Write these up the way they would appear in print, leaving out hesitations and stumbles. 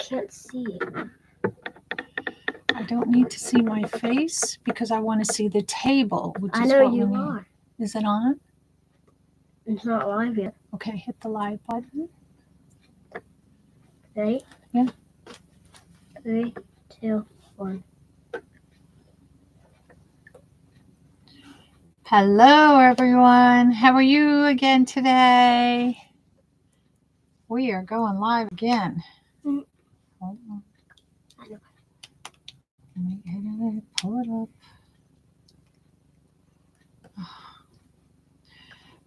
can't see it. I don't need to see my face because I want to see the table, which is I know what you we need. are. Is it on? It's not live yet. Okay, hit the live button. Ready? Yeah. 3, 2, 1. Hello, everyone. How are you again today? We are going live again. Mm. Hold on. I know. Let me get it, pull it up.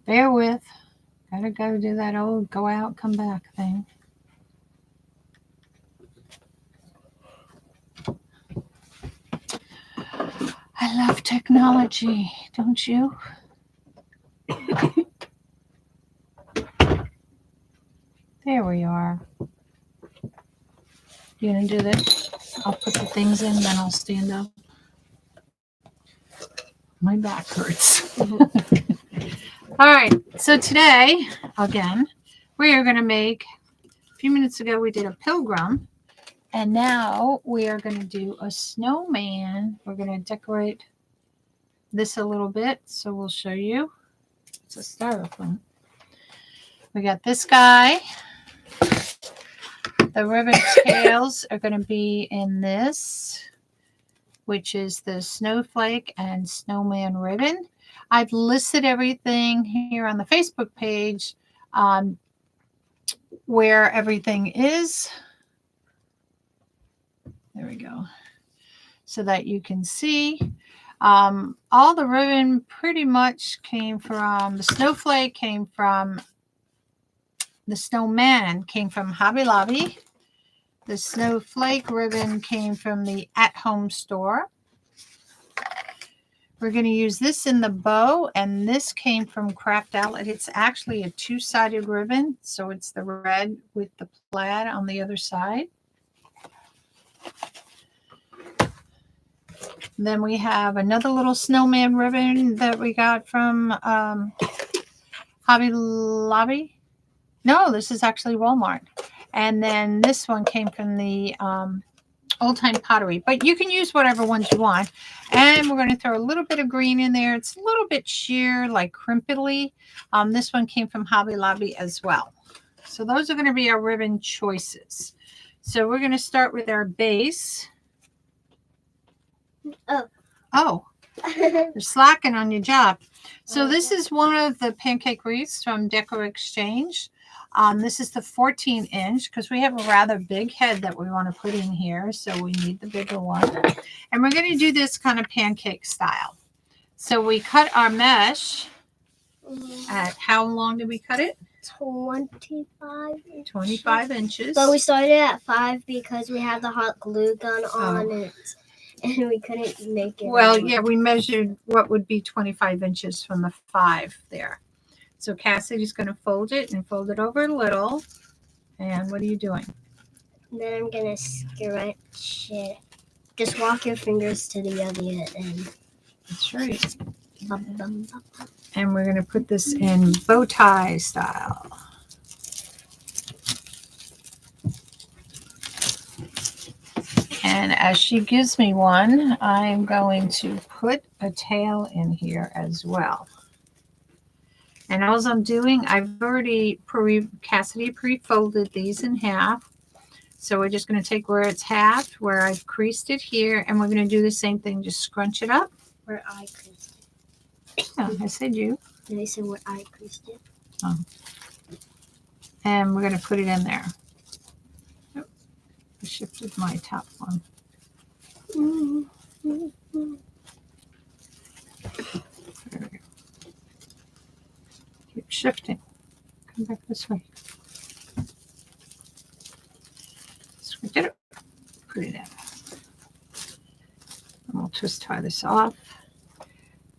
Bear with. Gotta go do that old go out, come back thing. I love technology, don't you? There we are. You gonna do this? I'll put the things in, then I'll stand up. My back hurts. All right, so today, again, we are gonna make, a few minutes ago we did a pilgrim, and now we are gonna do a snowman. We're gonna decorate this a little bit, so we'll show you. It's a styrofoam. We got this guy. The ribbon tails are going to be in this, which is the snowflake and snowman ribbon. I've listed everything here on the Facebook page where everything is. There we go. So that you can see. All the ribbon pretty much came from, the snowflake came from, the snowman came from Hobby Lobby. The snowflake ribbon came from the at-home store. We're going to use this in the bow, and this came from Craft Outlet. It's actually a two-sided ribbon, so it's the red with the plaid on the other side. Then we have another little snowman ribbon that we got from Hobby Lobby. No, this is actually Walmart. And then this one came from the Old Time Pottery. But you can use whatever ones you want. And we're going to throw a little bit of green in there. It's a little bit sheer, like crimply. This one came from Hobby Lobby as well. So those are going to be our ribbon choices. So we're going to start with our base. Oh, you're slacking on your job. So this is one of the pancake wreaths from Decoexchange. This is the 14-inch because we have a rather big head that we want to put in here. So we need the bigger one. And we're going to do this kind of pancake style. So we cut our mesh at, how long did we cut it? 25 inches. 25 inches. But we started at 5 because we had the hot glue gun on it. And we couldn't make it. Well, yeah, we measured what would be 25 inches from the 5 there. So Cassidy's going to fold it and fold it over a little. And what are you doing? Then I'm going to stretch it. Just walk your fingers to the other end. That's right. And we're going to put this in bow tie style. And as she gives me one, I'm going to put a tail in here as well. And all I'm doing, I've already, Cassidy pre-folded these in half. So we're just going to take where it's half, where I've creased it here, and we're going to do the same thing, just scrunch it up. Where I creased it. Yeah, I said you. Did I say where I creased it? Oh. And we're going to put it in there. Oh, I shifted my top one. There we go. Keep shifting. Come back this way. Switch it up. Put it in. And we'll twist tie this off.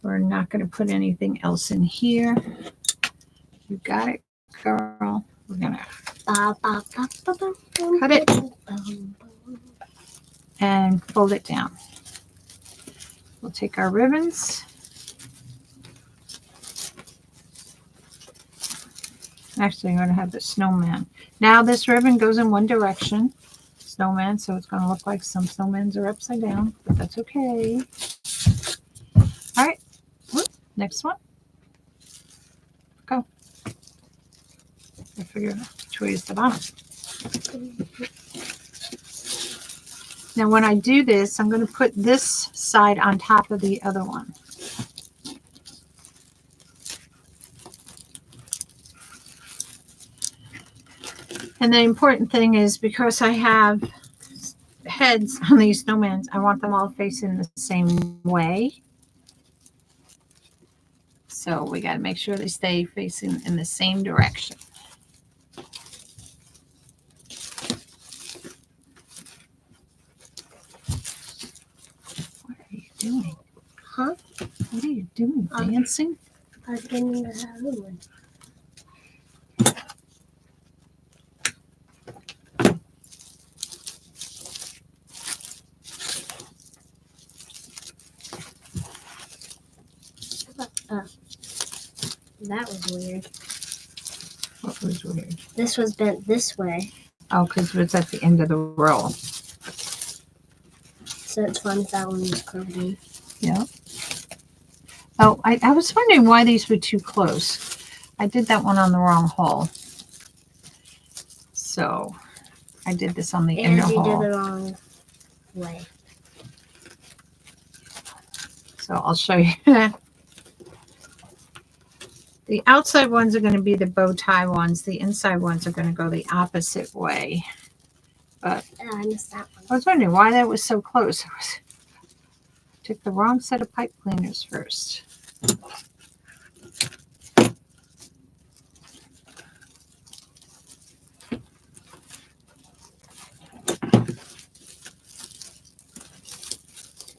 We're not going to put anything else in here. You got it, girl. We're going to cut it and fold it down. We'll take our ribbons. Actually, I'm going to have the snowman. Now this ribbon goes in one direction. snowman, so it's going to look like some snowmans are upside down, but that's okay. All right, next one. Go. I figure out which way is the bottom. Now when I do this, I'm going to put this side on top of the other one. And the important thing is, because I have heads on these snowmans, I want them all facing the same way. So we got to make sure they stay facing in the same direction. What are you doing? Huh? What are you doing? Dancing? I was getting the other one. That was weird. What was weird? This was bent this way. Oh, because it was at the end of the roll. So it's fun if that one was curved in. Yeah. Oh, I was wondering why these were too close. I did that one on the wrong hole. So I did this on the inner And you hole. did the wrong way. So I'll show you. The outside ones are going to be the bow tie ones. The inside ones are going to go the opposite way. But I missed that one. I was wondering why that was so close. Took the wrong set of pipe cleaners first.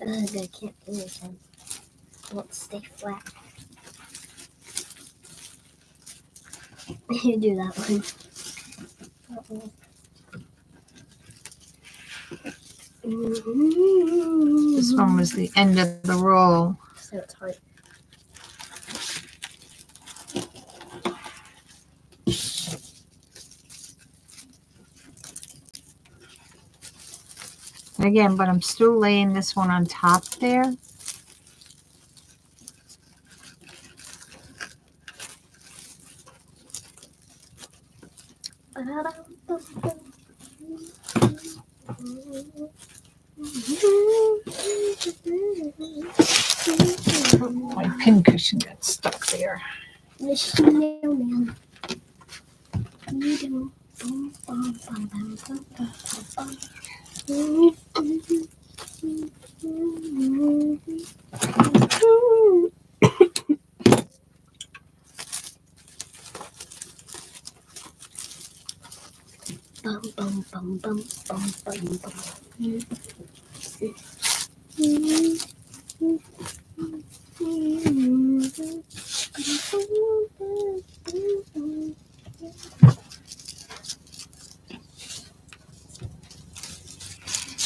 I can't do anything. It won't stay flat. You do that one. This one was the end of the roll. So it's hard. And again, but I'm still laying this one on top there. My pin cushion got stuck there. The snowman. Bum bum bum bum bum bum bum.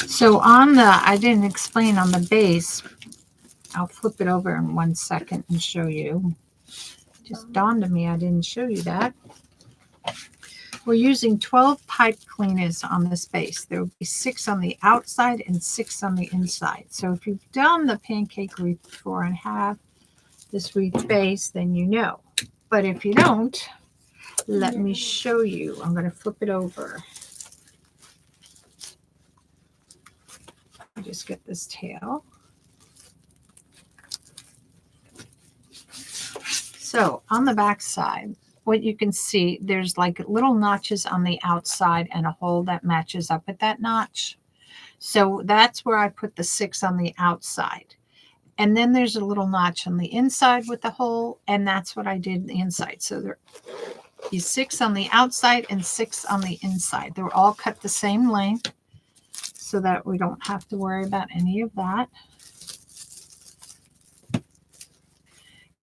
So on the, I didn't explain on the base, I'll flip it over in 1 second and show you. Just dawned on me I didn't show you that. We're using 12 pipe cleaners on this base. There will be 6 on the outside and 6 on the inside. So if you've done the pancake wreath before and have this wreath base, then you know. But if you don't, let me show you. I'm going to flip it over. Just get this tail. So on the back side, what you can see, there's like little notches on the outside and a hole that matches up at that notch. So that's where I put the 6 on the outside. And then there's a little notch on the inside with the hole, and that's what I did on the inside. So there is 6 on the outside and 6 on the inside. They're all cut the same length so that we don't have to worry about any of that.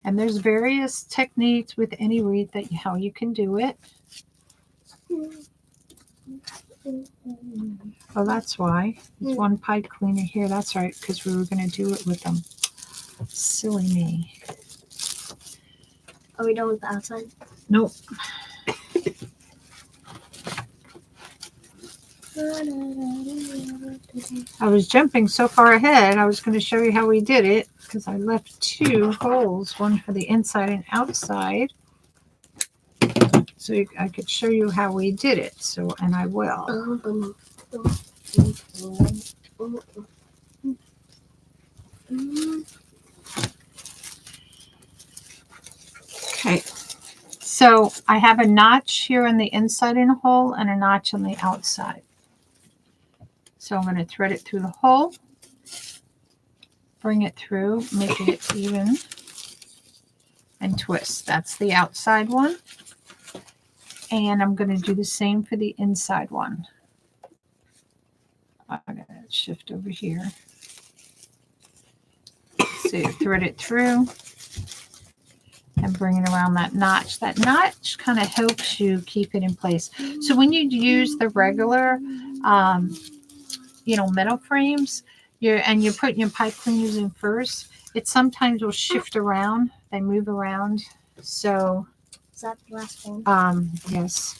And there's various techniques with any wreath that how you can do it. Oh, that's why. There's one pipe cleaner here. That's right, because we were going to do it with them. Silly me. Are we done with the outside? Nope. I was jumping so far ahead. I was going to show you how we did it because I left 2 holes, one for the inside and outside. So I could show you how we did it. So, and I will. Okay. So I have a notch here on the inside in a hole and a notch on the outside. So I'm going to thread it through the hole, bring it through, making it even, and twist. That's the outside one. And I'm going to do the same for the inside one. I'm going to shift over here. So you thread it through and bring it around that notch. That notch kind of helps you keep it in place. So when you use the regular, metal frames, you're putting your pipe cleaners in first, it sometimes will shift around. They move around. So is that the last one? Yes.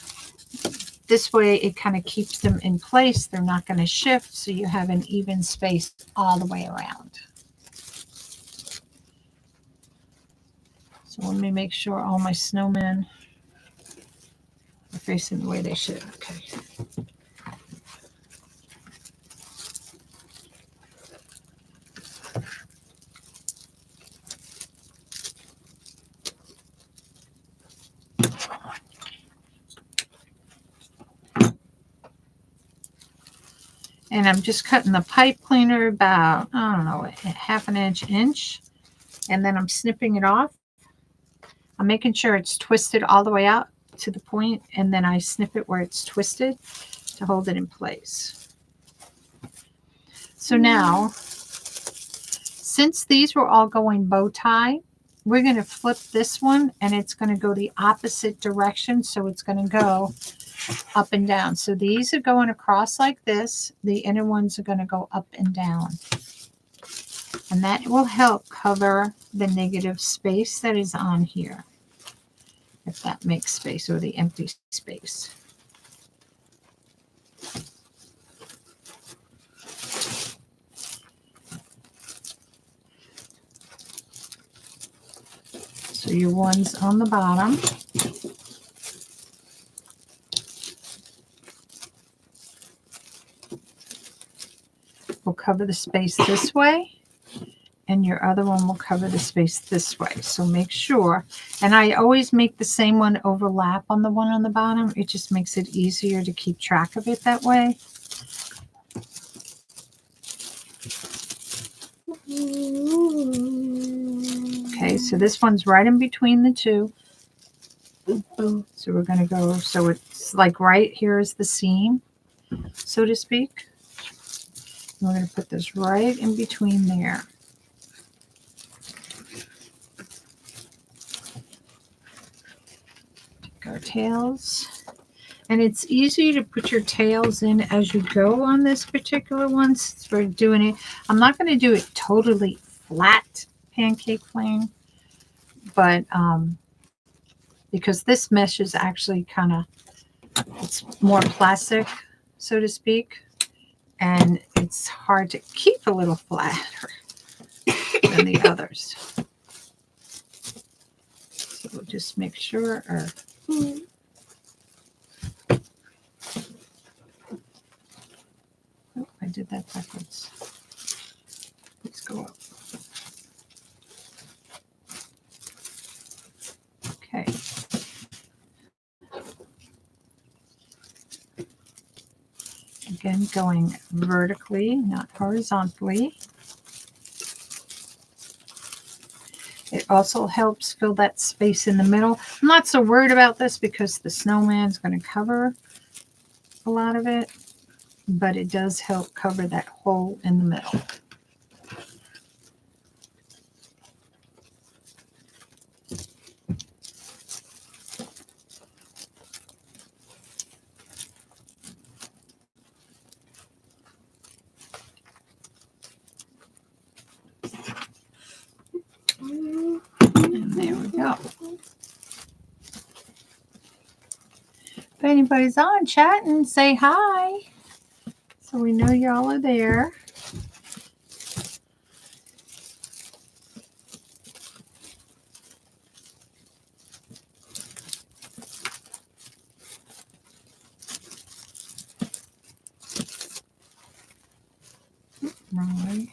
This way it kind of keeps them in place. They're not going to shift, so you have an even space all the way around. So let me make sure all my snowmen are facing the way they should. Okay. And I'm just cutting the pipe cleaner about, I don't know, half an inch. And then I'm snipping it off. I'm making sure it's twisted all the way out to the point, and then I snip it where it's twisted to hold it in place. So now, since these were all going bow tie, we're going to flip this one, and it's going to go the opposite direction. So it's going to go up and down. So these are going across like this. The inner ones are going to go up and down. And that will help cover the negative space that is on here, if that makes space, or the empty space. So your one's on the bottom. Will cover the space this way, and your other one will cover the space this way. So make sure, and I always make the same one overlap on the one on the bottom. It just makes it easier to keep track of it that way. Okay, so this one's right in between the two. So we're going to go, so it's like right here is the seam, so to speak. And we're going to put this right in between there. Take our tails. And it's easy to put your tails in as you go on this particular one. Since we're doing it, I'm not going to do it totally flat pancake flame, but because this mesh is actually kind of, it's more plastic, so to speak, and it's hard to keep a little flatter than the others. So we'll just make sure our I did that backwards. Let's go up. Okay. Again, going vertically, not horizontally. It also helps fill that space in the middle. I'm not so worried about this because the snowman's going to cover a lot of it, but it does help cover that hole in the middle. And there we go. If anybody's on, chat and say hi. So we know y'all are there. Wrong way.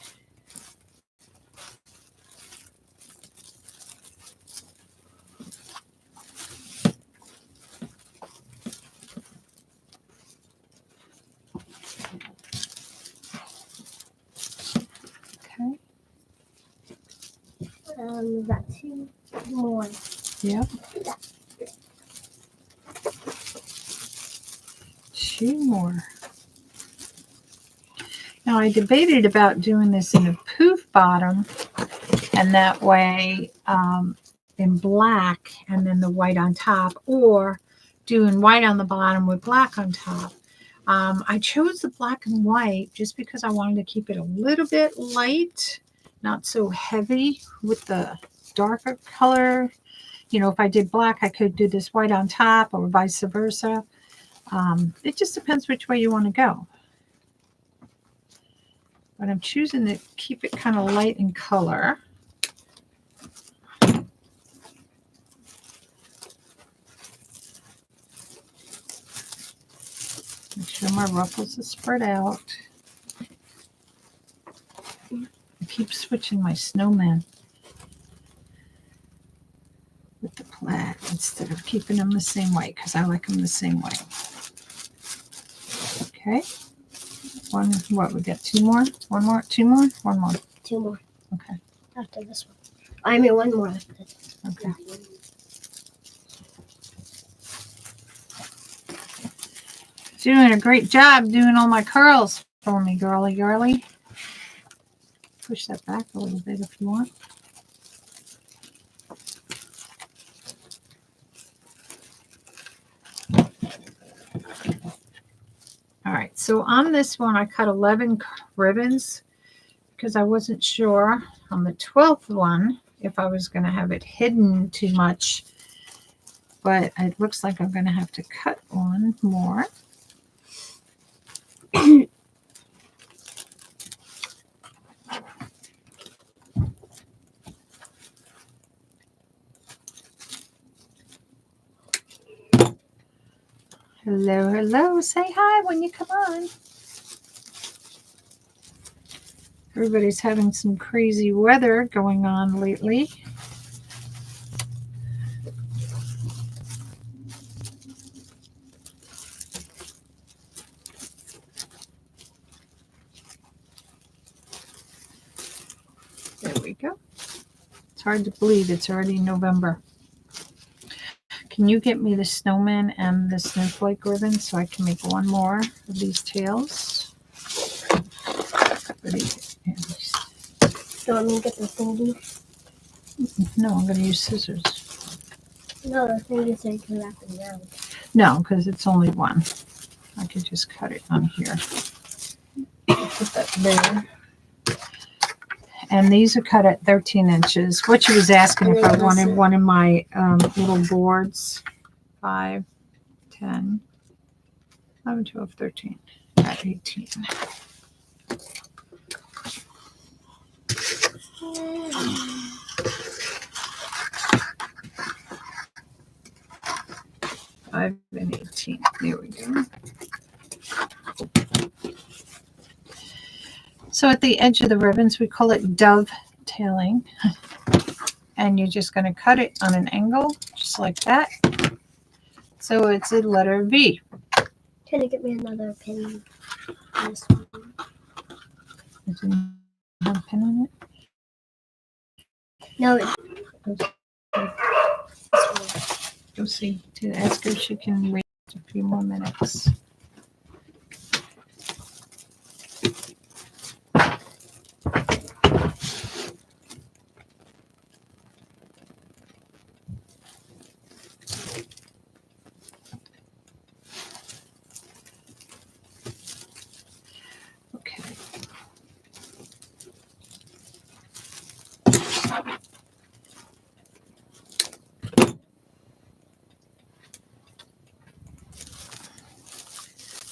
Okay. We've got 2 more. Yep. 2 more. Now I debated about doing this in a poof bottom, and that way in black and then the white on top, or doing white on the bottom with black on top. I chose the black and white just because I wanted to keep it a little bit light, not so heavy with the darker color. You know, if I did black, I could do this white on top or vice versa. It just depends which way you want to go. But I'm choosing to keep it kind of light in color. Make sure my ruffles are spread out. I keep switching my snowman with the plaid instead of keeping them the same way because I like them the same way. Okay. What, we got 2 more? 1 more? 2 more? 1 more? 2 more. Okay. After this one. I mean, 1 more after this. Okay. Doing a great job doing all my curls for me, girly. Push that back a little bit if you want. All right, so on this one, I cut 11 ribbons because I wasn't sure on the 12th one if I was going to have it hidden too much, but it looks like I'm going to have to cut 1 more. Hello, hello. Say hi when you come on. Everybody's having some crazy weather going on lately. There we go. It's hard to believe it's already November. Can you get me the snowman and the snowflake ribbon so I can make 1 more of these tails? Do you want me to get the thingy? No, I'm going to use scissors. No, the thingy so you can wrap it around. No, because it's only 1. I could just cut it on here. Put that there. And these are cut at 13 inches. What she was asking if I wanted one of my little boards. 5, 10, 11, 12, 13, at 18. Five and 18. There we go. So at the edge of the ribbons, we call it dovetailing. And you're just going to cut it on an angle, just like that. So it's a letter V. Can you get me another pin? This one. Does it have a pin on it? No, Go see. To ask her if she can wait a few more minutes. Okay.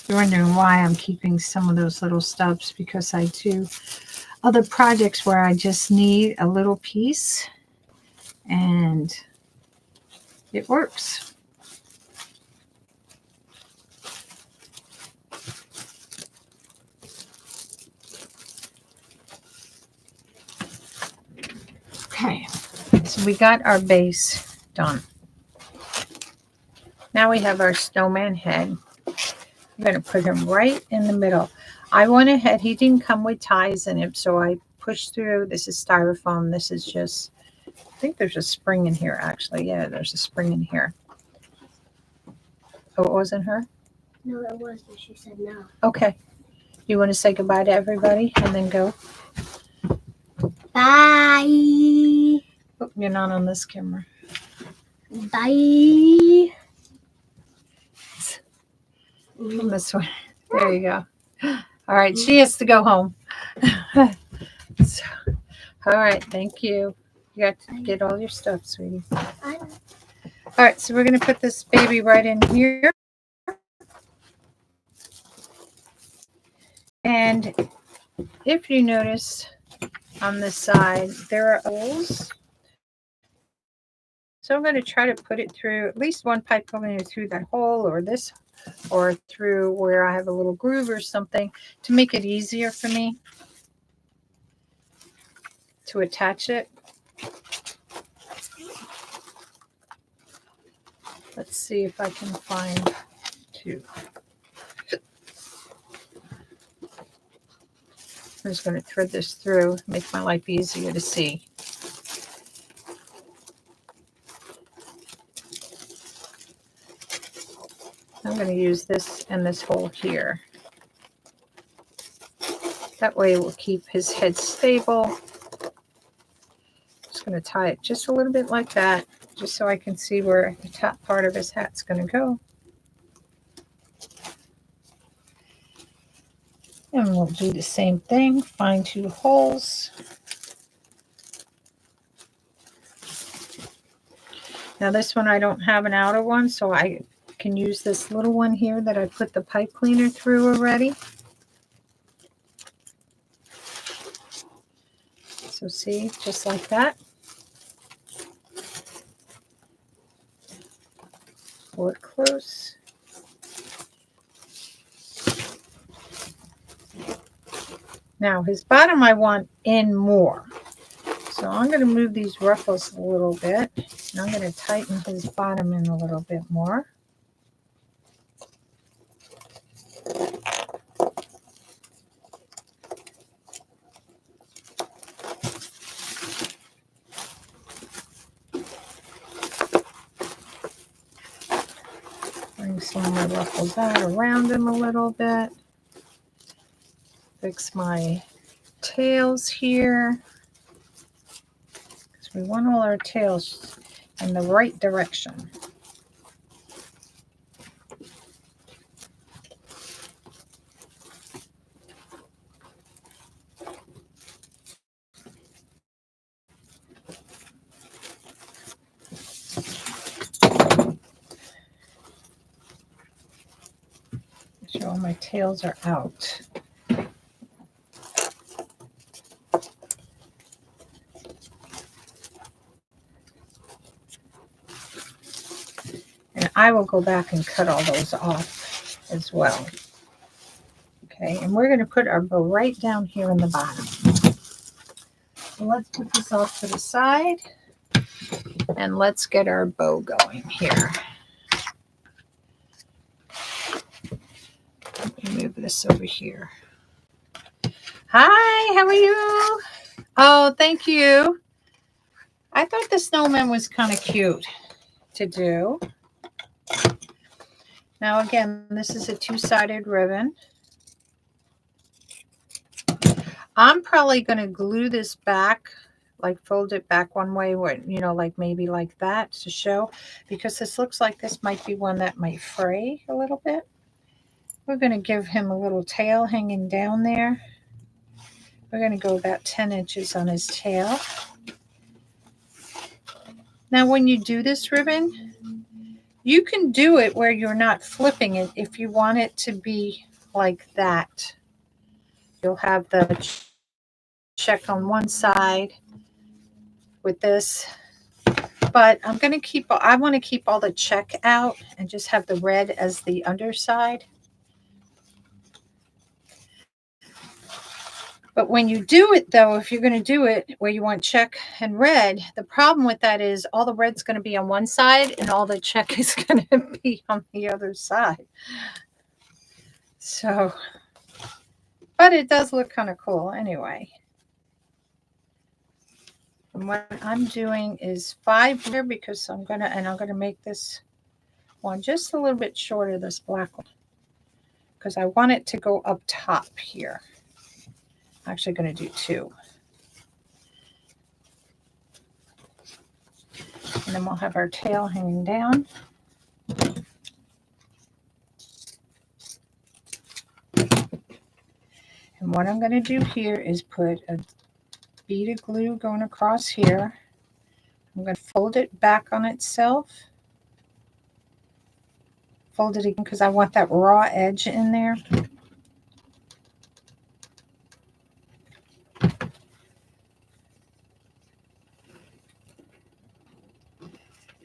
You're wondering why I'm keeping some of those little stubs, because I do other projects where I just need a little piece and it works. Okay, so we got our base done. Now we have our snowman head. I'm going to put him right in the middle. I went ahead, he didn't come with ties in it, so I pushed through. This is styrofoam. This is just, I think there's a spring in here actually. Yeah, there's a spring in here. Oh, it wasn't her? No, it was, but she said no. Okay. You want to say goodbye to everybody and then go? Bye. Oh, you're not on this camera. Bye. Come this way. There you go. All right, she has to go home. So, all right, thank you. You got to get all your stuff, sweetie. All right, so we're going to put this baby right in here. And if you notice on this side, there are holes. So I'm going to try to put it through at least one pipe going through that hole, or this, or through where I have a little groove or something, to make it easier for me to attach it. Let's see if I can find two. I'm just going to thread this through, make my life easier to see. I'm going to use this and this hole here. That way it will keep his head stable. Just going to tie it just a little bit like that, just so I can see where the top part of his hat's going to go. And we'll do the same thing, find two holes. Now this one I don't have an outer one, so I can use this little one here that I put the pipe cleaner through already. So see, just like that. Pull it close. Now his bottom I want in more. So I'm going to move these ruffles a little bit. And I'm going to tighten his bottom in a little bit more. Bring some of my ruffles out around him a little bit. Fix my tails here. Because we want all our tails in the right direction. Make sure all my tails are out. And I will go back and cut all those off as well. Okay, and we're going to put our bow right down here in the bottom. So let's put this off to the side. And let's get our bow going here. Let me move this over here. Hi, how are you? Oh, thank you. I thought the snowman was kind of cute to do. Now again, this is a two-sided ribbon. I'm probably going to glue this back, like fold it back one way, where, you know, like maybe like that to show, because this looks like this might be one that might fray a little bit. We're going to give him a little tail hanging down there. We're going to go about 10 inches on his tail. Now when you do this ribbon, You can do it where you're not flipping it if you want it to be like that. You'll have the check on one side with this. But I'm going to keep, I want to keep all the check out and just have the red as the underside. But when you do it though, if you're going to do it where you want check and red, the problem with that is all the red's going to be on one side and all the check is going to be on the other side. So, but it does look kind of cool anyway. And what I'm doing is 5 here because I'm going to make this one just a little bit shorter, this black one, because I want it to go up top here. I'm actually going to do 2. And then we'll have our tail hanging down. And what I'm going to do here is put a bead of glue going across here. I'm going to fold it back on itself. Fold it again because I want that raw edge in there.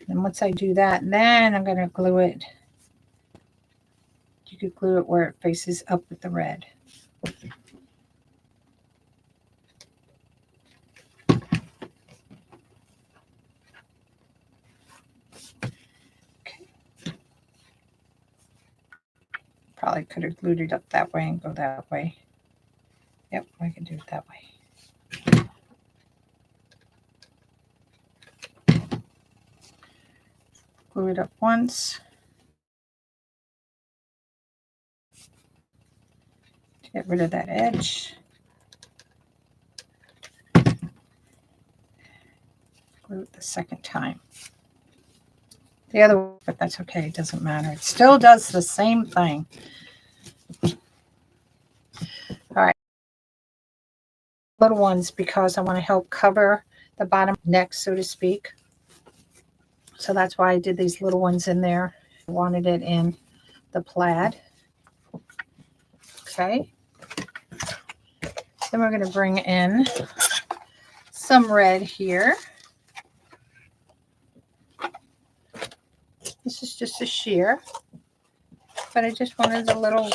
And once I do that, then I'm going to glue it. You could glue it where it faces up with the red. Probably could have glued it up that way and go that way. Yep, I can do it that way. Glue it up once. To get rid of that edge. Glue it the second time. The other one, but that's okay, it doesn't matter. It still does the same thing. All right. Little ones because I want to help cover the bottom neck, so to speak. So that's why I did these little ones in there. I wanted it in the plaid. Okay. Then we're going to bring in some red here. This is just a sheer, but I just wanted a little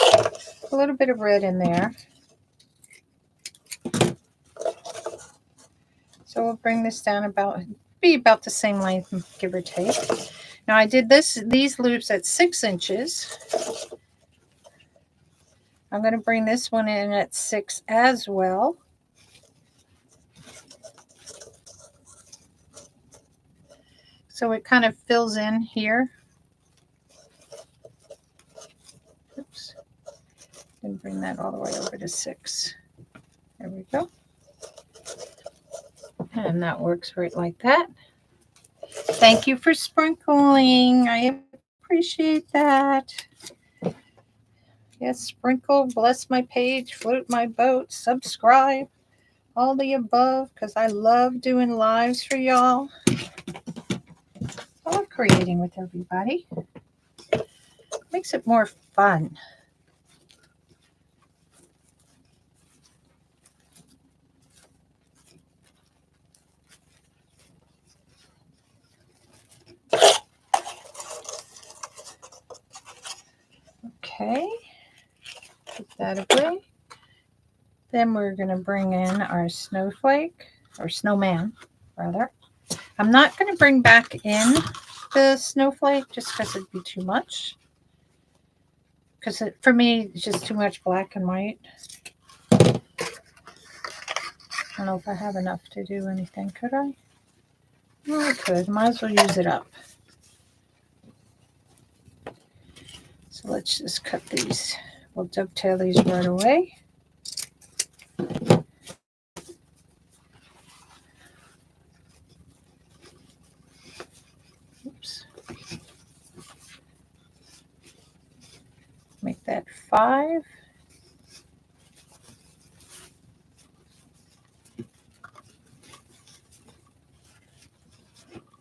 bit of red in there. So we'll bring this down be about the same length, give or take. Now I did these loops at 6 inches. I'm going to bring this one in at 6 as well. So it kind of fills in here. Oops. Didn't bring that all the way over to 6. There we go. And that works right like that. Thank you for sprinkling. I appreciate that. Yes, sprinkle, bless my page, float my boat, subscribe, all the above, because I love doing lives for y'all. I love creating with everybody. Makes it more fun. Okay, put that away. Then we're going to bring in our snowflake, or snowman, rather. I'm not going to bring back in the snowflake just because it'd be too much. Because for me, it's just too much black and white. I don't know if I have enough to do anything. Could I? Well, I could. Might as well use it up. So let's just cut these. We'll dovetail these right away. Oops. Make that 5.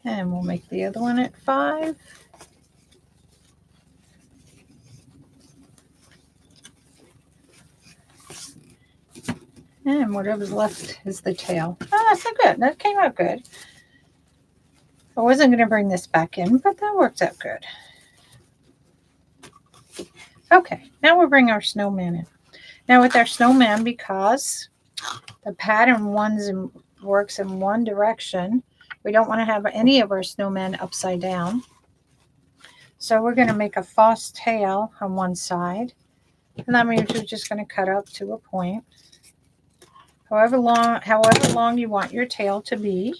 And we'll make the other one at 5. And whatever's left is the tail. Oh, that's so good. That came out good. I wasn't going to bring this back in, but that worked out good. Okay, now we'll bring our snowman in. Now with our snowman, because the pattern works in one direction, we don't want to have any of our snowmen upside down. So we're going to make a false tail on one side. And that means you're just going to cut up to a point. However long you want your tail to be.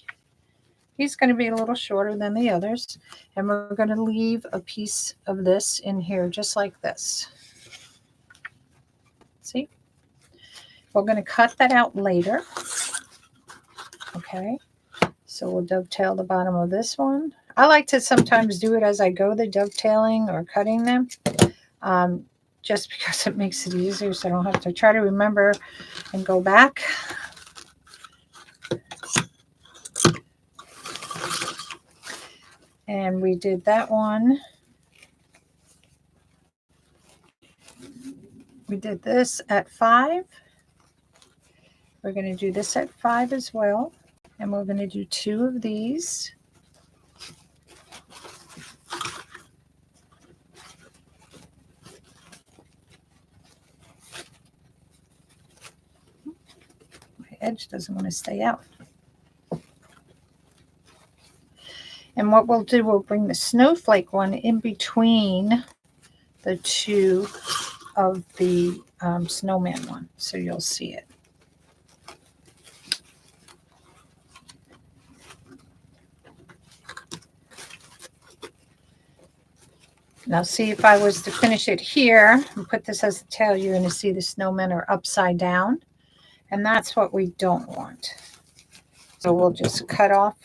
He's going to be a little shorter than the others. And we're going to leave a piece of this in here, just like this. See? We're going to cut that out later. Okay. So we'll dovetail the bottom of this one. I like to sometimes do it as I go, the dovetailing or cutting them. Just because it makes it easier, so I don't have to try to remember and go back. And we did that one. We did this at 5. We're going to do this at 5 as well. And we're going to do 2 of these. My edge doesn't want to stay out. And what we'll do, we'll bring the snowflake one in between the 2 of the snowman one, so you'll see it. Now see, if I was to finish it here and put this as the tail, you're going to see the snowmen are upside down. And that's what we don't want. So we'll just cut off.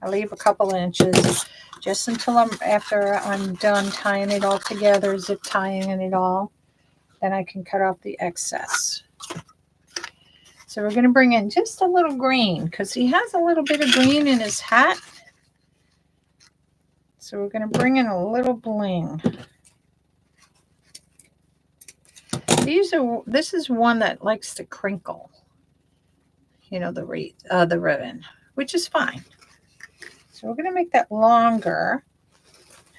I leave a couple inches just until after I'm done tying it all together, zip tying it all. Then I can cut off the excess. So we're going to bring in just a little green because he has a little bit of green in his hat. So we're going to bring in a little bling. This is one that likes to crinkle, you know, the ribbon, which is fine. So we're going to make that longer.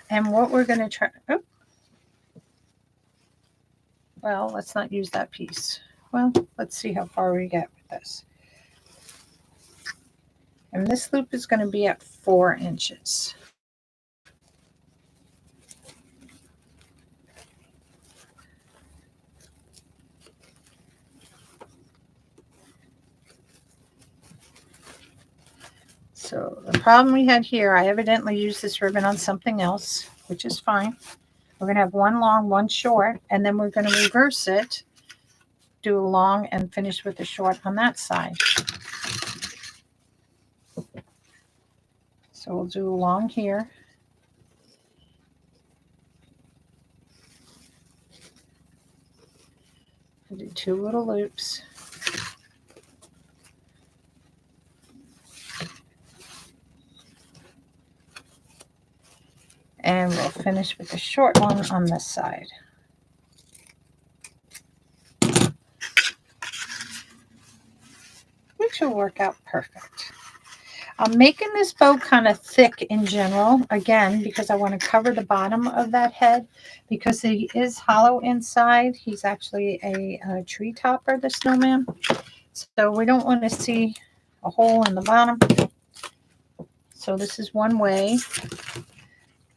And what we're going to try, well, let's not use that piece. Well, let's see how far we get with this. And this loop is going to be at 4 inches. So the problem we had here, I evidently used this ribbon on something else, which is fine. We're going to have one long, one short, and then we're going to reverse it, do a long, and finish with the short on that side. So we'll do a long here. We'll do 2 little loops. And we'll finish with the short one on this side. Which will work out perfect. I'm making this bow kind of thick in general, again, because I want to cover the bottom of that head, because he is hollow inside. He's actually a tree topper, the snowman. So we don't want to see a hole in the bottom. So this is one way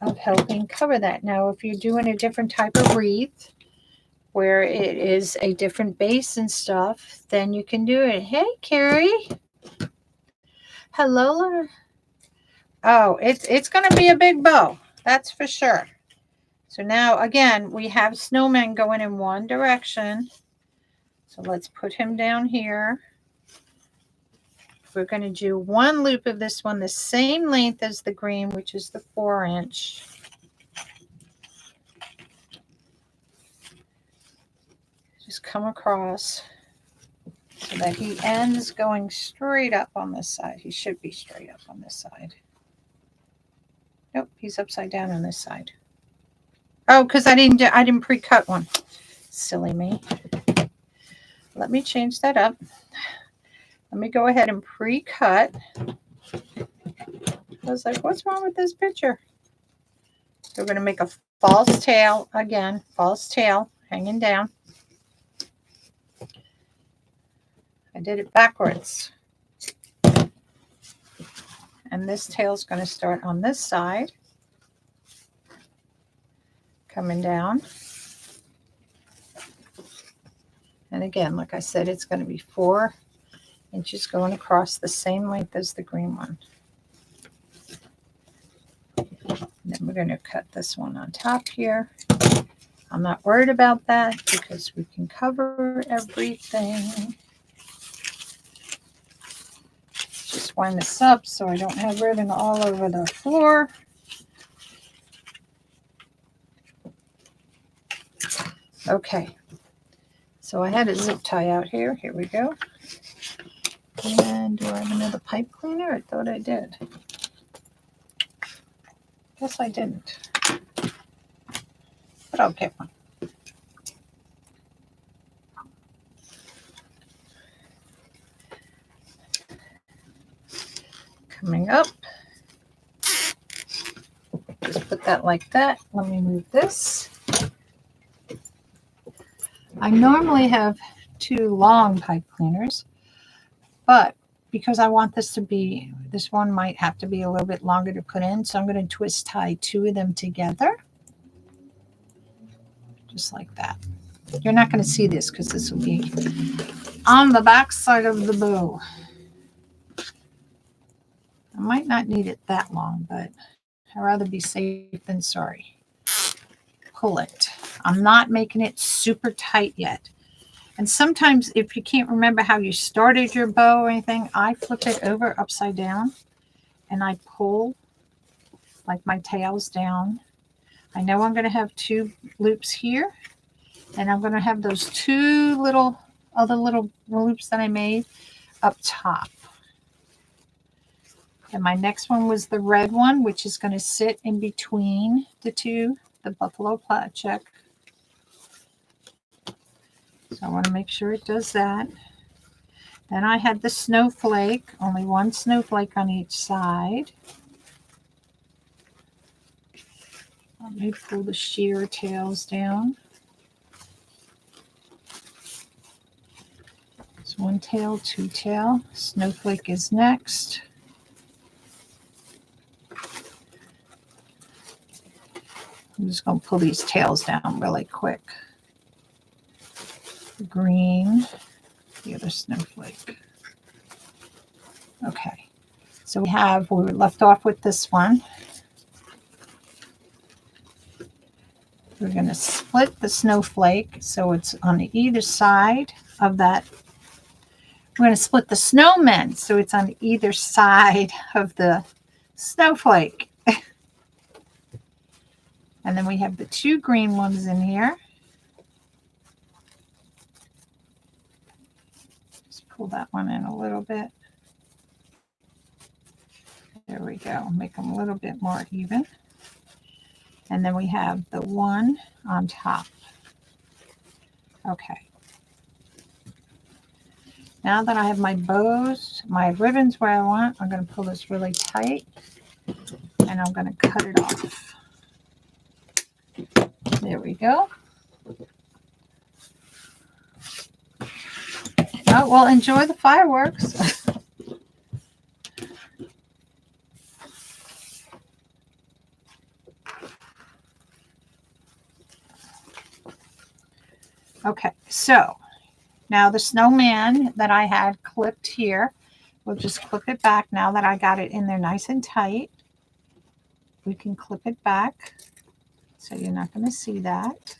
of helping cover that. Now, if you're doing a different type of wreath where it is a different base and stuff, then you can do it. Hey, Carrie. Hello. Oh, it's going to be a big bow. That's for sure. So now, again, we have snowmen going in one direction. So let's put him down here. We're going to do 1 loop of this one, the same length as the green, which is the 4 inch. Just come across so that he ends going straight up on this side. He should be straight up on this side. Nope, he's upside down on this side. Oh, because I didn't pre-cut one. Silly me. let me change that up. Let me go ahead and pre-cut. I was like, what's wrong with this picture? So we're going to make a false tail again, false tail hanging down. I did it backwards. And this tail is going to start on this side, coming down. And again, like I said, it's going to be 4 inches going across the same length as the green one. And then we're going to cut this one on top here. I'm not worried about that because we can cover everything. Just wind this up so I don't have ribbon all over the floor. Okay, so I had a zip tie out here. Here we go. And do I have another pipe cleaner? I thought I did. Guess I didn't. But I'll get one. Coming up. Just put that like that. Let me move this. I normally have 2 long pipe cleaners, but because I want this to be, this one might have to be a little bit longer to put in, so I'm going to twist tie 2 of them together. Just like that. You're not going to see this because this will be on the back side of the bow. I might not need it that long, but I'd rather be safe than sorry. Pull it. I'm not making it super tight yet. And sometimes if you can't remember how you started your bow or anything, I flip it over upside down and I pull like my tails down. I know I'm going to have 2 loops here, and I'm going to have those 2 other little loops that I made up top. And my next one was the red one, which is going to sit in between the 2, the buffalo plaid check. So I want to make sure it does that. Then I had the snowflake, only 1 snowflake on each side. Let me pull the sheer tails down. It's 1 tail, 2 tail. Snowflake is next. I'm just going to pull these tails down really quick. The green, the other snowflake. Okay, so we were left off with this one. We're going to split the snowflake so it's on either side of that. We're going to split the snowman so it's on either side of the snowflake. And then we have the 2 green ones in here. Just pull that one in a little bit. There we go. Make them a little bit more even. And then we have the 1 on top. Okay. Now that I have my bows, my ribbons where I want, I'm going to pull this really tight and I'm going to cut it off. There we go. Oh, well, enjoy the fireworks. Okay, so now the snowman that I had clipped here, we'll just clip it back now that I got it in there nice and tight. We can clip it back so you're not going to see that.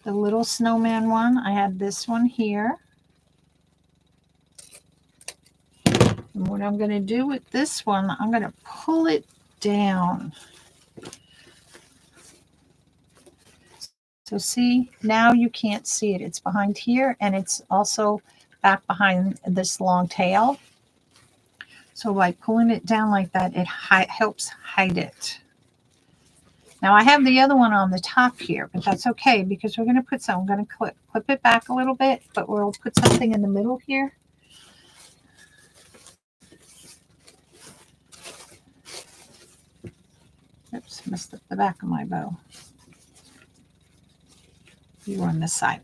The little snowman one, I had this one here. And what I'm going to do with this one, I'm going to pull it down. So see, now you can't see it. It's behind here, and it's also back behind this long tail. So by pulling it down like that, it helps hide it. Now I have the other one on the top here, but that's okay because we're going to put some. I'm going to clip it back a little bit, but we'll put something in the middle here. Oops, messed up the back of my bow. You on this side.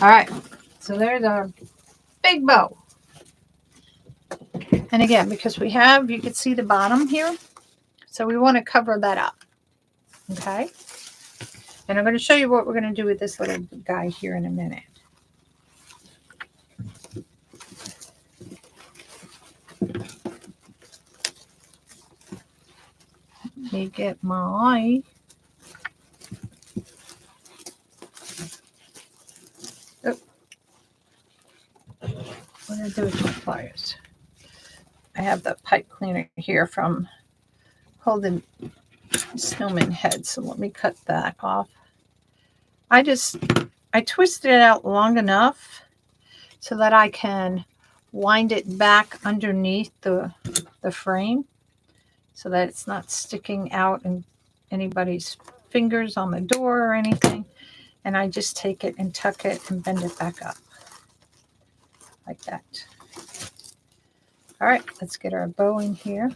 All right, so there's our big bow. And again, because we have, you can see the bottom here, so we want to cover that up. Okay. And I'm going to show you what we're going to do with this little guy here in a minute. Let me get my what did I do with my pliers? I have the pipe cleaner here from holding Snowman head, so let me cut that off. I twisted it out long enough so that I can wind it back underneath the frame so that it's not sticking out in anybody's fingers on the door or anything. And I just take it and tuck it and bend it back up like that. All right, let's get our bow in here.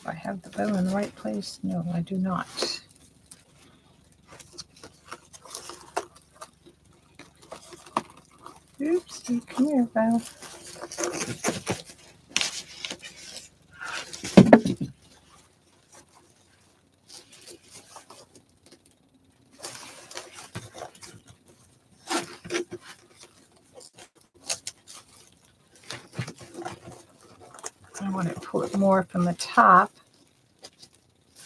Do I have the bow in the right place? No, I do not. Oopsie, come here, bow. I want to pull it more from the top.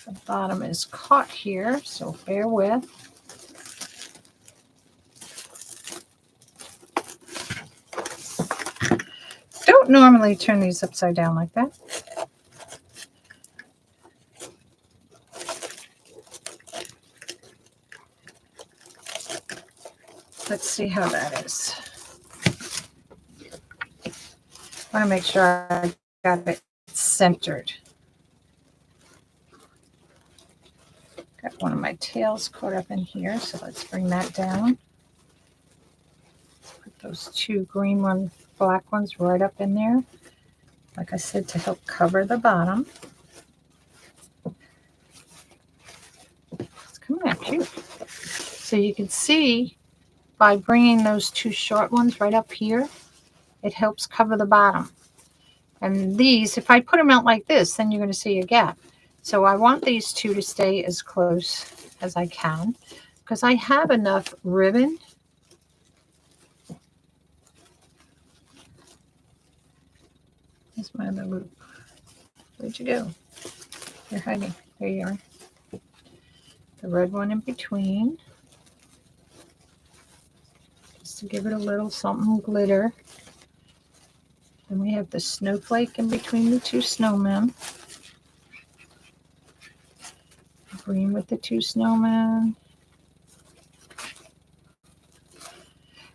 The bottom is caught here, so bear with. Don't normally turn these upside down like that. Let's see how that is. I want to make sure I got it centered. Got one of my tails caught up in here, so let's bring that down. Put those two green ones, black ones right up in there. Like I said, to help cover the bottom. It's coming at you. So you can see by bringing those two short ones right up here, it helps cover the bottom. And these, if I put them out like this, then you're going to see a gap. So I want these two to stay as close as I can because I have enough ribbon. Here's my other loop. Where'd you go? You're hiding. There you are. The red one in between. Just to give it a little something glitter. Then we have the snowflake in between the two snowmen. Green with the two snowmen.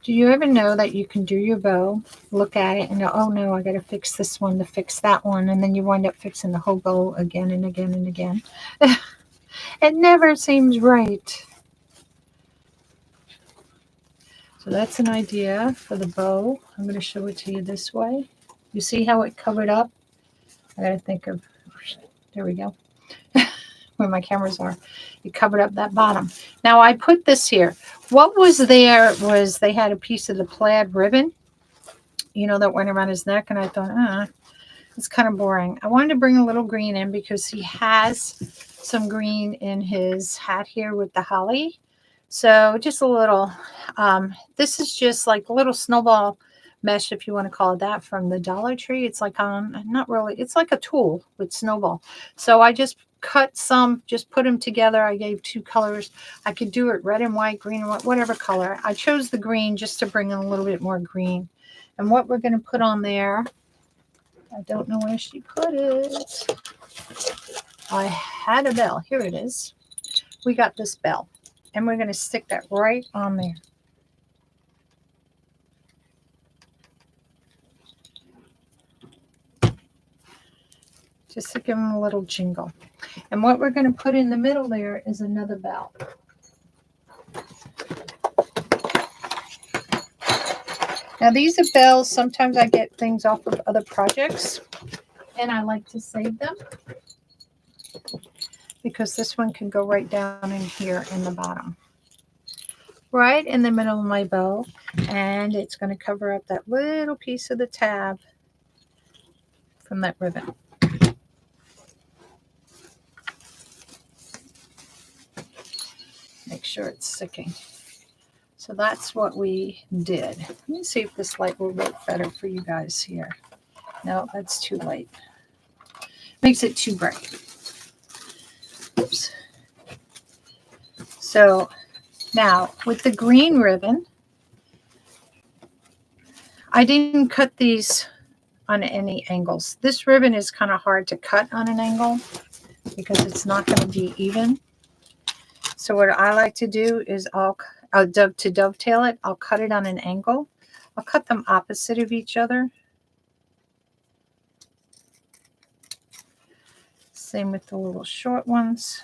Do you ever know that you can do your bow, look at it, and go, oh no, I got to fix this one to fix that one, and then you wind up fixing the whole bow again and again and again. It never seems right. So that's an idea for the bow. I'm going to show it to you this way. You see how it covered up? I got to think of, there we go. Where my cameras are. It covered up that bottom. Now I put this here. What was there was they had a piece of the plaid ribbon, you know, that went around his neck. And I thought, it's kind of boring. I wanted to bring a little green in because he has some green in his hat here with the holly. So just a little, this is just like a little snowball mesh, if you want to call it that, from the Dollar Tree. It's like, not really, it's like a tool with snowball. So I just cut some, just put them together. I gave two colors. I could do it red and white, green and white, whatever color. I chose the green just to bring in a little bit more green. And what we're going to put on there, I don't know where she put it. I had a bell. Here it is. We got this bell. And we're going to stick that right on there. Just to give them a little jingle. And what we're going to put in the middle there is another bell. Now these are bells. Sometimes I get things off of other projects and I like to save them because this one can go right down in here in the bottom. Right in the middle of my bow, and it's going to cover up that little piece of the tab from that ribbon. Make sure it's sticking. So that's what we did. Let me see if this light will work better for you guys here. No, that's too light. Makes it too bright. Oops. So now with the green ribbon, I didn't cut these on any angles. This ribbon is kind of hard to cut on an angle because it's not going to be even. So what I like to do is to dovetail it, I'll cut it on an angle. I'll cut them opposite of each other. Same with the little short ones.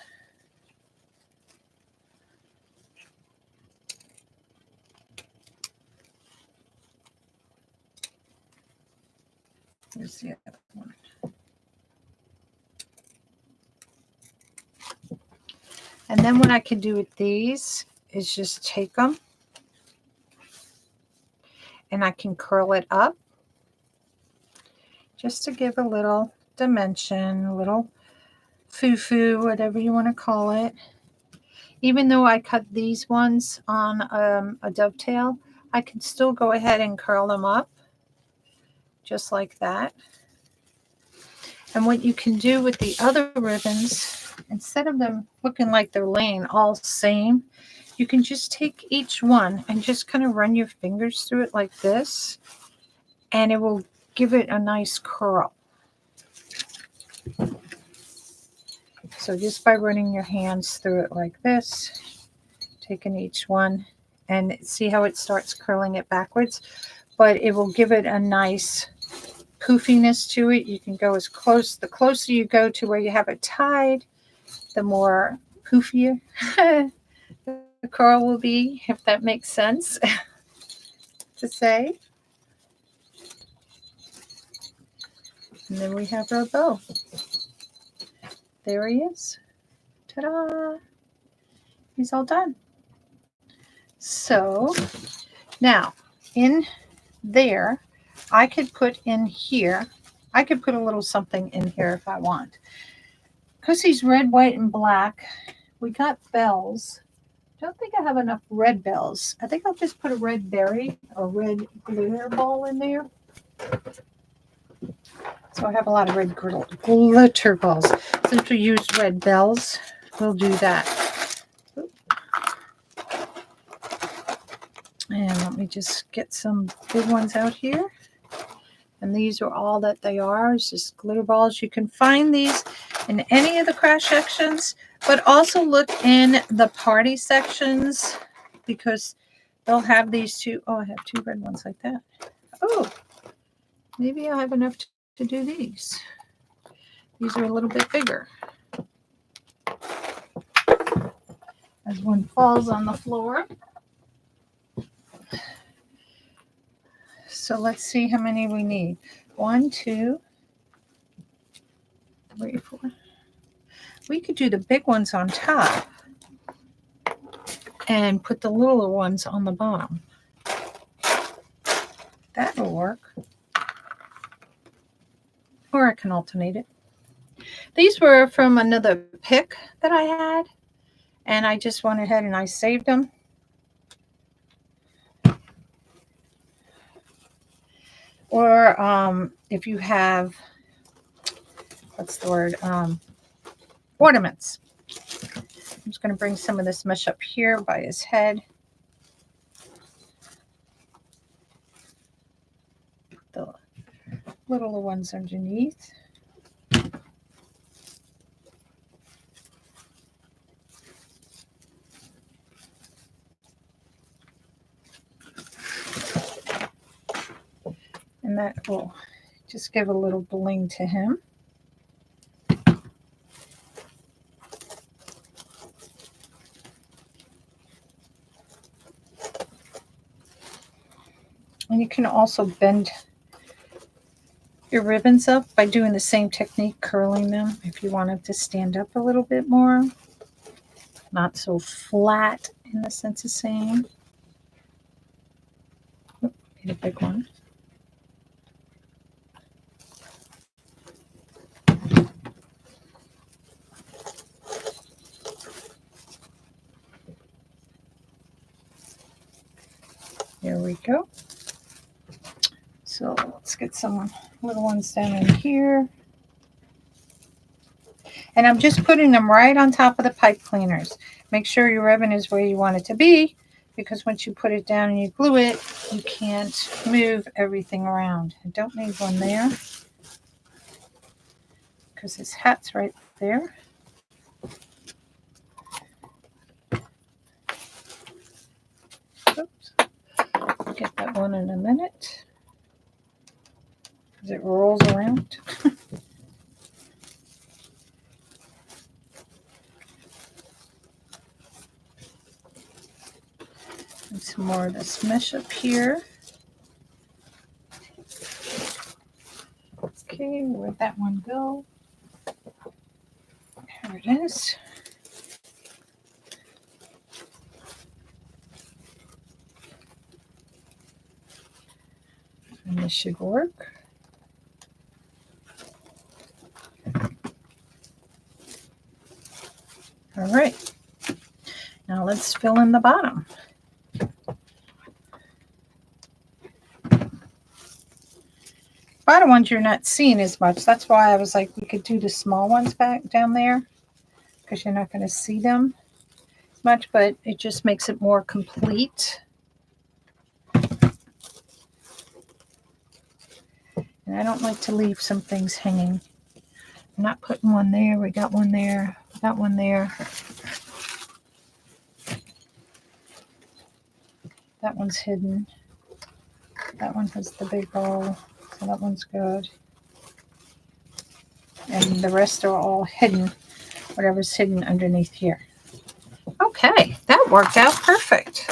Here's the other one. And then what I can do with these is just take them and I can curl it up just to give a little dimension, a little foo-foo, whatever you want to call it. Even though I cut these ones on a dovetail, I can still go ahead and curl them up just like that. And what you can do with the other ribbons, instead of them looking like they're laying all same, you can just take each one and just kind of run your fingers through it like this, and it will give it a nice curl. So just by running your hands through it like this, taking each one, and see how it starts curling it backwards, but it will give it a nice poofiness to it. You can go as close, the closer you go to where you have it tied, the more poofier the curl will be, if that makes sense to say. And then we have our bow. There he is. Ta-da! He's all done. So now in there, I could put in here, I could put a little something in here if I want. Because he's red, white, and black, we got bells. Don't think I have enough red bells. I think I'll just put a red berry or red glitter ball in there. So I have a lot of red glitter balls. Since we used red bells, we'll do that. And let me just get some big ones out here. And these are all that they are. It's just glitter balls. You can find these in any of the craft sections, but also look in the party sections because they'll have these too. Oh, I have two red ones like that. Oh, maybe I have enough to do these. These are a little bit bigger. As one falls on the floor. So let's see how many we need. 1, 2, 3, 4. We could do the big ones on top and put the littler ones on the bottom. That'll work. Or I can alternate it. These were from another pick that I had, and I just went ahead and I saved them. Or if you have, what's the word, ornaments. I'm just going to bring some of this mesh up here by his head. The littler ones underneath. And that will just give a little bling to him. And you can also bend your ribbons up by doing the same technique, curling them if you want them to stand up a little bit more. Not so flat in the sense of saying. Oh, need a big one. There we go. So let's get some little ones down in here. And I'm just putting them right on top of the pipe cleaners. Make sure your ribbon is where you want it to be, because once you put it down and you glue it, you can't move everything around. I don't need one there because his hat's right there. Oops. I'll get that one in a minute because it rolls around. And some more of this mesh up here. Okay, where'd that one go? There it is. And this should work. All right. Now let's fill in the bottom. Bottom ones you're not seeing as much. That's why I was like, we could do the small ones back down there because you're not going to see them as much, but it just makes it more complete. And I don't like to leave some things hanging. I'm not putting one there. We got one there. We got one there. That one's hidden. That one has the big ball. So that one's good. And the rest are all hidden. Whatever's hidden underneath here. Okay, that worked out perfect.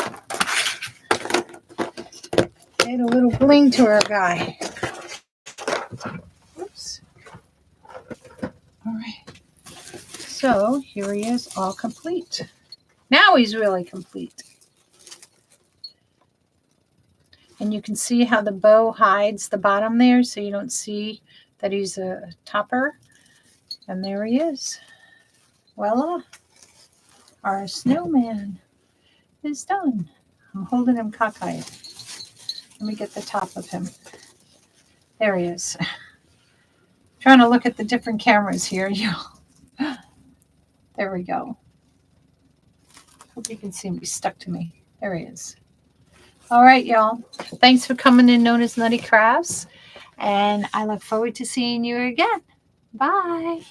Add a little bling to our guy. Oops. All right. So here he is, all complete. Now he's really complete. And you can see how the bow hides the bottom there, so you don't see that he's a topper. And there he is. Voila. Our snowman is done. I'm holding him cockeyed. Let me get the top of him. There he is. Trying to look at the different cameras here. There we go. Hope you can see me stuck to me. There he is. All right, y'all. Thanks for coming in NonnasNuttykrafts. And I look forward to seeing you again. Bye.